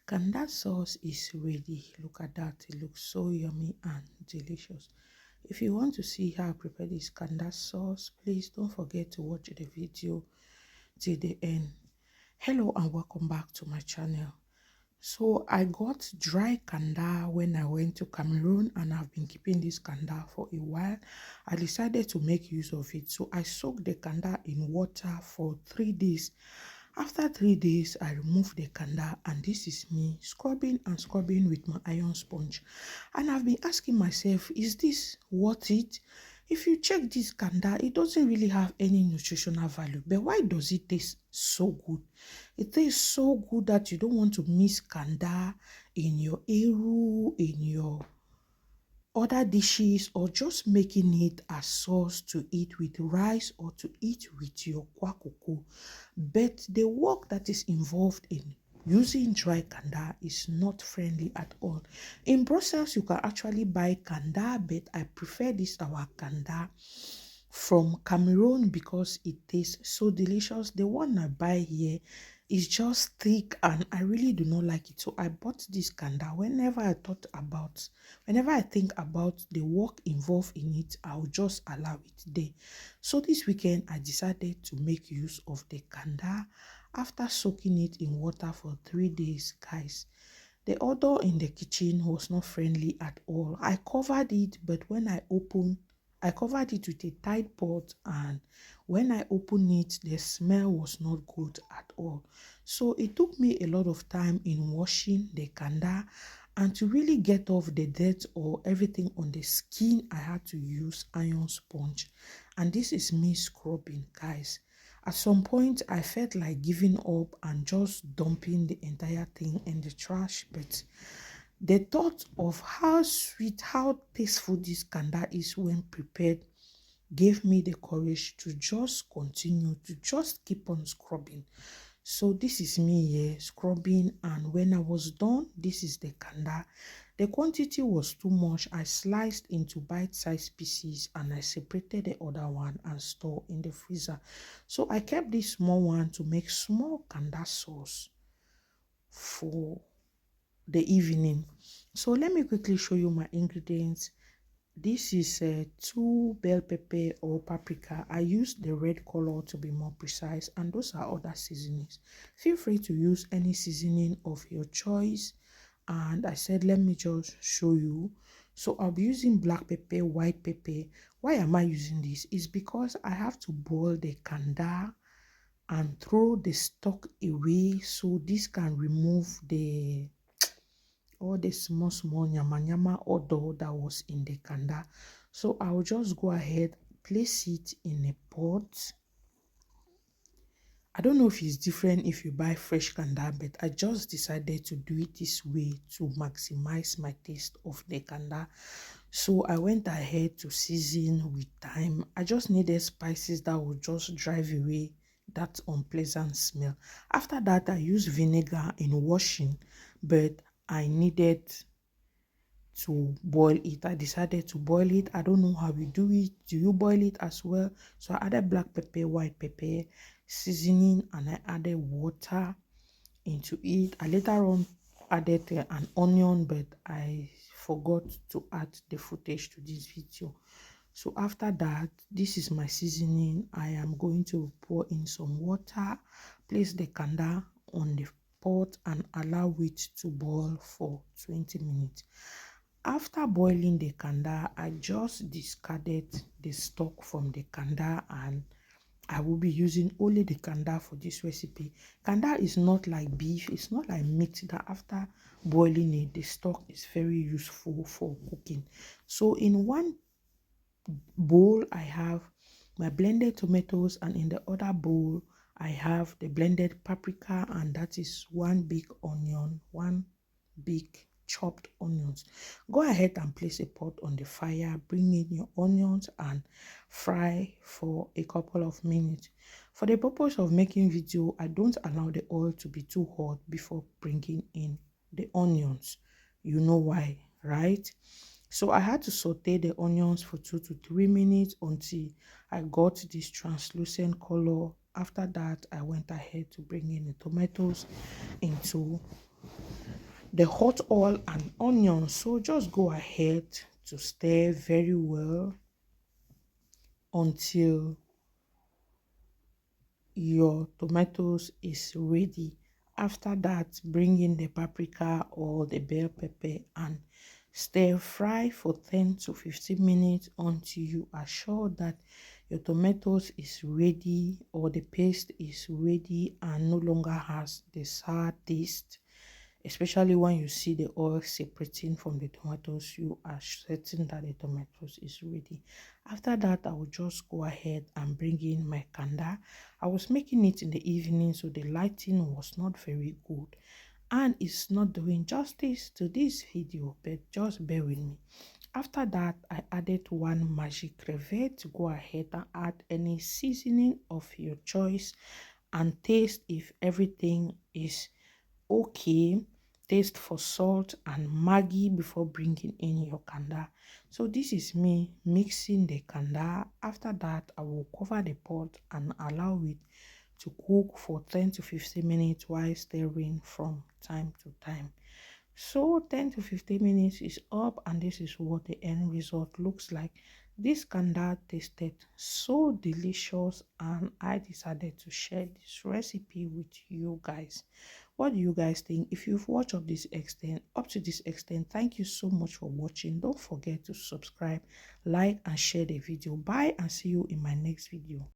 Canda sauce is ready. Look at that. It looks so yummy and delicious. If you want to see how I prepare this Canda sauce, please don't forget to watch the video till the end. Hello and welcome back to my channel. So I got dry Canda when I went to Cameroon, and I've been keeping this Canda for a while. I decided to make use of it. So I soaked the Canda in water for 3 days. After 3 days, I removed the Canda, and this is me scrubbing and scrubbing with my iron sponge. And I've been asking myself, is this worth it? If you check this Canda, it doesn't really have any nutritional value, but why does it taste so good? It tastes so good that you don't want to miss Canda in your eru, in your other dishes, or just making it a sauce to eat with rice or to eat with your kwakoko. But the work that is involved in using dry Canda is not friendly at all. In Brussels, you can actually buy Canda, but I prefer this our Canda from Cameroon because it tastes so delicious. The one I buy here is just thick and I really do not like it. So I bought this Canda. Whenever I think about the work involved in it, I'll just allow it there. So this weekend I decided to make use of the Canda after soaking it in water for 3 days, guys. The odor in the kitchen was not friendly at all. I covered it, but when I covered it with a Tide pot, and when I opened it, the smell was not good at all. So it took me a lot of time in washing the Canda, and to really get off the dirt or everything on the skin, I had to use iron sponge. And this is me scrubbing, guys. At some point, I felt like giving up and just dumping the entire thing in the trash, but the thought of how sweet, how tasteful this Canda is when prepared gave me the courage to just continue, to just keep on scrubbing. So this is me here scrubbing, and when I was done, this is the Canda. The quantity was too much. I sliced into bite-sized pieces and I separated the other one and stored in the freezer. So I kept this small one to make small Canda sauce for the evening. So let me quickly show you my ingredients. This is 2 bell pepper or paprika. I used the red color to be more precise, and those are other seasonings. Feel free to use any seasoning of your choice. And I said, let me just show you. So I'll be using black pepper, white pepper. Why am I using this? It's because I have to boil the Canda and throw the stock away, so this can remove the all the small nyama odor that was in the Canda. So I'll just go ahead, place it in a pot. I don't know if it's different if you buy fresh Canda, but I just decided to do it this way to maximize my taste of the Canda. So I went ahead to season with thyme. I just needed spices that would just drive away that unpleasant smell. After that, I used vinegar in washing, but I needed to boil it. I decided to boil it. I don't know how you do it. Do you boil it as well? So I added black pepper, white pepper, seasoning, and I added water into it. I later on added an onion, but I forgot to add the footage to this video. So after that, this is my seasoning. I am going to pour in some water, place the Canda on the pot and allow it to boil for 20 minutes. After boiling the Canda, I just discarded the stock from the Canda, and I will be using only the Canda for this recipe. Canda is not like beef, it's not like meat that after boiling it, the stock is very useful for cooking. So in one bowl, I have my blended tomatoes, and in the other bowl, I have the blended paprika, and that is 1 big onion, 1 big chopped onions. Go ahead and place a pot on the fire, bring in your onions and fry for a couple of minutes. For the purpose of making video, I don't allow the oil to be too hot before bringing in the onions. You know why, right? So I had to saute the onions for 2 to 3 minutes until I got this translucent color. After that, I went ahead to bring in the tomatoes into the hot oil and onion. So just go ahead to stir very well until your tomatoes is ready. After that, bring in the paprika or the bell pepper and stir fry for 10 to 15 minutes until you are sure that your tomatoes is ready or the paste is ready and no longer has the sour taste. Especially when you see the oil separating from the tomatoes, you are certain that the tomatoes is ready. After that, I will just go ahead and bring in my kanda. I was making it in the evening, so the lighting was not very good and it's not doing justice to this video, but just bear with me. After that, I added one magic crevette. To go ahead and add any seasoning of your choice and taste if everything is okay. Taste for salt and maggi before bringing in your kanda. So this is me mixing the kanda. After that, I will cover the pot and allow it to cook for 10 to 15 minutes while stirring from time to time. So 10 to 15 minutes is up and this is what the end result looks like. This kanda tasted so delicious and I decided to share this recipe with you guys. What do you guys think? If you've watched up to this extent, thank you so much for watching. Don't forget to subscribe, like and share the video. Bye and see you in my next video.